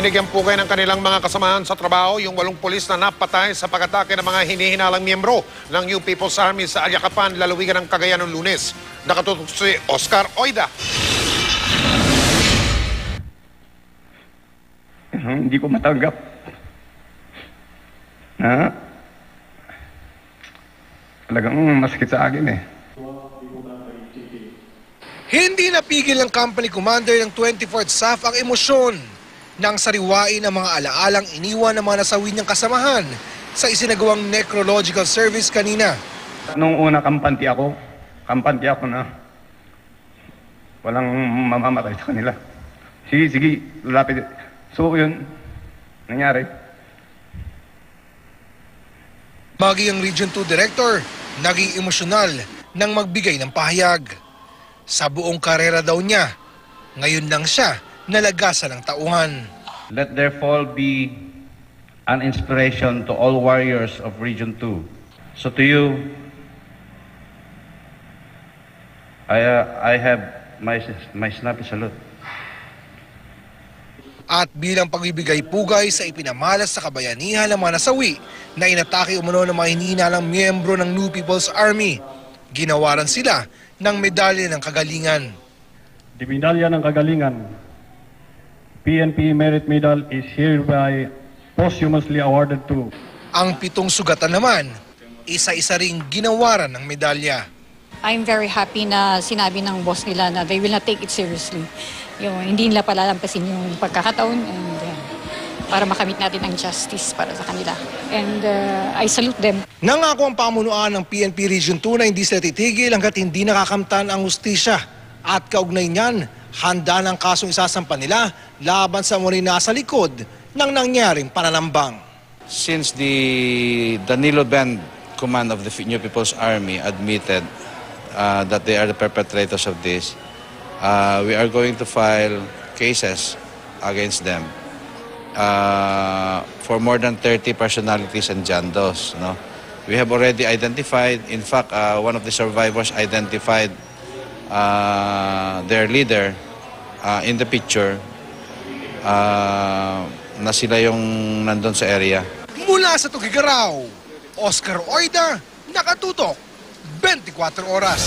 Binigyan po kayo ng kanilang mga kasamahan sa trabaho yung 8 pulis na napatay sa pag-atake ng mga hinihinalang miyembro ng New People's Army sa Aliacapan, lalawigan ng Cagayan noong Lunes. Nakatutok si Oscar Oida. Hindi ko matanggap na talagang masakit sa akin eh. Hindi napigil ng company commander ng 24th SAF ang emosyon nang sariwain ang mga alaalang iniwan ng mga nasawi niyang kasamahan sa isinagawang necrological service kanina. Nung una kampante ako na walang mamamatay sa kanila. Sige, lapit. So yun, nangyari. Maging ang Region 2 Director, naging emosyonal nang magbigay ng pahayag. Sa buong karera daw niya, ngayon lang siya nalagasan ng tauhan. Let their fall be an inspiration to all warriors of Region 2. So to you, I have my snappy salute. At bilang pagbibigay pugay sa ipinamalas sa kabayanihan ng mga nasawi na inatake umano ng mga hinihinalang miyembro ng New People's Army, ginawaran sila ng medalya ng kagalingan. The Medalya ng Kagalingan, PNP Merit Medal, is hereby posthumously awarded to. Ang 7 sugatan naman, isa-isa ring ginawaran ng medalya. I'm very happy na sinabi ng boss nila na they will not take it seriously. Hindi nila palalampasin yung pagkakataon and para makamit natin ang justice para sa kanila. And I salute them. Nangako ang pamunuan ng PNP Region 2 na hindi sila titigil hanggat hindi nakakamtan ang hustisya. At kaugnay niyan, handa ng kasong isasampa nila laban sa mga nasa likod ng nangyaring pananambang. Since the Danilo Band Command of the New People's Army admitted that they are the perpetrators of this, we are going to file cases against them for more than 30 personalities and jandos. No? We have already identified, in fact, one of the survivors identified their leader in the picture na sila yung nandun sa area. Mula sa Tugigaraw, Oscar Oida, nakatutok 24 oras.